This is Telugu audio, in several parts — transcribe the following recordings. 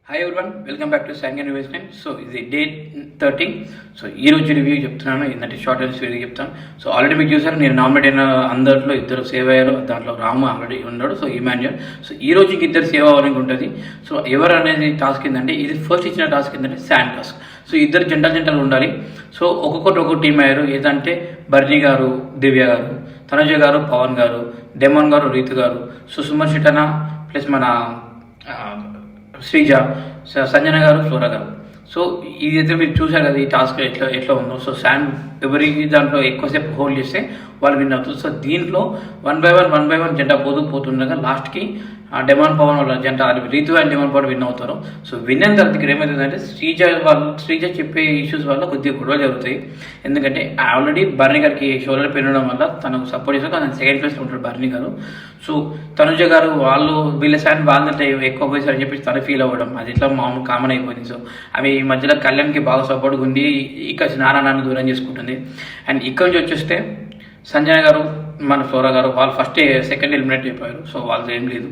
Hi everyone, welcome back to sang and investment. So ఇది డే 13. సో ఈ రోజు రివ్యూ చెప్తున్నాను, ఏంటంటే షార్ట్ అండ్ స్వీట్గా చెప్తాను. సో ఆల్రెడీ మీకు చూసారు, నేను నామినేట్ అయిన అందరిలో ఇద్దరు సేవ్ అయ్యారు. దాంట్లో రాము ఆల్రెడీ ఉన్నాడు, సో ఇమాన్యుయల్. సో ఈ రోజు ఇద్దరు సేవ్ అవ్వాలని ఉంటుంది. సో ఎవరు అనేది టాస్క్ ఏంటంటే, ఇది ఫస్ట్ ఇచ్చిన టాస్క్ ఏంటంటే శాండ్ టాస్క్. సో ఇద్దరు జంటలు ఉండాలి. సో ఒక్కొక్క టీం అయ్యారు. ఏదంటే బర్నీ గారు దివ్య గారు, తనుజ గారు పవన్ గారు, డెమోన్ గారు రీతు గారు, సుమన్ శెట్టన ప్లస్ మన శ్రీజ, సంజన గారు, ఫ్లోరా గారు. సో ఇదైతే మీరు చూసారు కదా, ఈ టాస్క్ ఎట్లా ఉందో. సో శాండ్ ఎవరి దాంట్లో ఎక్కువసేపు హోల్డ్ చేస్తే వాళ్ళు విన్ అవుతుంది. సో దీంట్లో వన్ బై వన్ జంట పోతుండగా లాస్ట్కి డెమాన్ పవన్ వాళ్ళ జంట Rithu and demon Pavan win అవుతారు. సో విన్ అయిన తర్వాత ఇక్కడ ఏమవుతుందంటే, శ్రీజ చెప్పే ఇష్యూస్ వల్ల కొద్దిగా గొడవలు జరుగుతాయి. ఎందుకంటే ఆల్రెడీ బర్నీ గారికి షోల్డర్ పెయిన్ ఉండడం వల్ల తనకు సపోర్ట్ చేస్తారు, కానీ సెకండ్ ప్లేస్లో ఉంటాడు బర్నీ గారు. సో తనుజ గారు వాళ్ళు వీళ్ళ శాండ్ వాళ్ళంటే ఎక్కువ పోయేసారని చెప్పి తను ఫీల్ అవ్వడం, అది ఇట్లా మామూలు కామన్ అయిపోయింది. సో అవి ఈ మధ్యలో కళ్యాణ్కి బాగా సపోర్ట్గా ఉంది, ఇక నాన్న దూరం చేసుకుంటుంది. అండ్ ఇక్కడ నుంచి వచ్చేస్తే సంజన గారు మన ఫ్లోరా గారు వాళ్ళు సెకండ్ ఎలిమినేట్ అయిపోయారు. సో వాళ్ళది ఏం లేదు.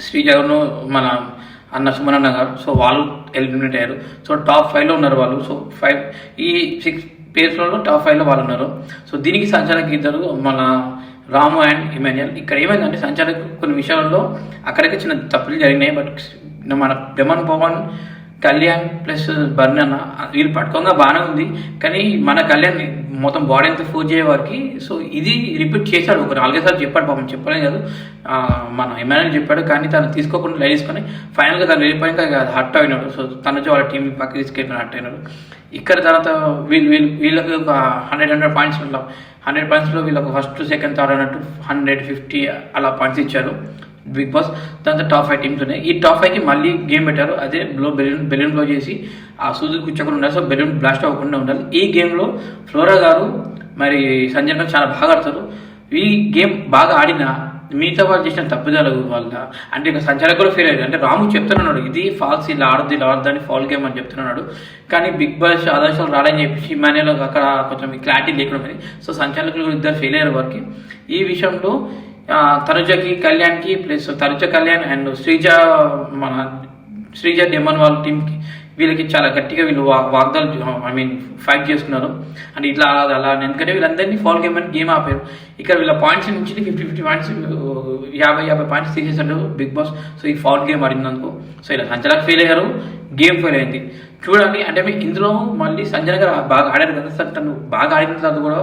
శ్రీజను మన సుమన్ గారు, సో వాళ్ళు ఎలిమినేట్ అయ్యారు. సో టాప్ 5లో ఉన్నారు వాళ్ళు. సో 6 పేర్స్లలో టాప్ 5లో వాళ్ళు ఉన్నారు. సో దీనికి సంచాలక ఇద్దరు మన రాము అండ్ ఇమాన్యుయల్. ఇక్కడ ఏమైందంటే, సంచాలక కొన్ని విషయాల్లో అక్కడికి చిన్న తప్పులు జరిగినాయి. బట్ మన డెమన్ పవన్, కళ్యాణ్ ప్లస్ బర్న్ అన్న వీళ్ళు పట్టుకోగా బాగానే ఉంది. కానీ మన కళ్యాణ్ మొత్తం బాడీ అంతా ఫోర్స్ చేయ వారికి, సో ఇది రిపీట్ చేశాడు. ఒక 4 సార్లు చెప్పాడు, పాపం చెప్పలేదు కాదు, మన ఇమాన్యుయల్ చెప్పాడు. కానీ తను తీసుకోకుండా లైట్ తీసుకొని ఫైనల్గా తను వెళ్ళిపోయాక అది హర్ట్ అయినాడు. సో తను వచ్చి వాళ్ళ టీం పక్కకి తీసుకెళ్ళిన హర్ట్ అయినాడు. ఇక్కడ తర్వాత వీళ్ళకి ఒక 100 పాయింట్స్ 100 పాయింట్స్లో వీళ్ళకి ఫస్ట్ సెకండ్ థర్డ్ అన్నట్టు 150 అలా పాయింట్స్ ఇచ్చారు బిగ్ బాస్. దాంతో టాప్ 5 టీమ్స్ ఉన్నాయి. ఈ టాప్ 5కి మళ్ళీ గేమ్ పెట్టారు. అదే బెలూన్ బ్లో చేసి ఆ సూదులు కూర్చోకుండా ఉండాలి. సో బెలూన్ బ్లాస్ట్ అవ్వకుండా ఉండాలి. ఈ గేమ్లో ఫ్లోరా గారు మరి సంజయ్ గారు చాలా బాగా ఆడతారు. ఈ గేమ్ బాగా ఆడిన మిగతా వాళ్ళు చేసిన తప్పుదల వల్ల అంటే ఇక సంచాలకులు కూడా ఫెయిల్ అయ్యారు. అంటే రాము చెప్తున్నాడు, ఇది ఫాల్స్, ఇలా ఆడద్దని ఫాల్ గేమ్ అని చెప్తున్నాడు. కానీ బిగ్ బాస్ ఆదర్శాలు రాడని చెప్పేసి ఇమాన్యుయల్ అక్కడ కొంచెం క్లారిటీ లేకుండా. సో సంచాలకులు ఇద్దరు ఫెయిల్ అయ్యారు వారికి. ఈ విషయంలో తనుజకి కళ్యాణ్కి plus Tanuja Kalyan and Sreeja demon వాళ్ళ టీంకి వీళ్ళకి చాలా గట్టిగా వీళ్ళు వాగ్దాలు ఫైట్ చేసుకున్నారు. అంటే ఇట్లా అలా ఎందుకంటే వీళ్ళందరినీ ఫాల్ గేమ్ అని గేమ్ ఆపారు. ఇక్కడ వీళ్ళ పాయింట్స్ నుంచి 50 పాయింట్స్ 50 పాయింట్స్ తీసేసాడు బిగ్ బాస్. సో ఈ ఫాల్ గేమ్ ఆడినందుకు సో ఇలా సంచలకు ఫెయిల్ అయ్యారు, గేమ్ ఫెయిల్ అయింది. చూడండి, అంటే మీకు ఇందులో మళ్ళీ సంజన గారు బాగా ఆడారు కదా సార్, తను బాగా ఆడిన తర్వాత కూడా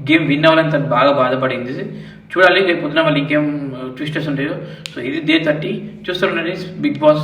గేమ్ విన్ అవ్వాలని తను బాగా బాధపడింది. చూడాలి రేపు పొద్దున మళ్ళీ ఇంకేం ట్విస్టర్స్ ఉంటాయో. సో ఇది డే 30 చూస్తుండండి బిగ్ బాస్.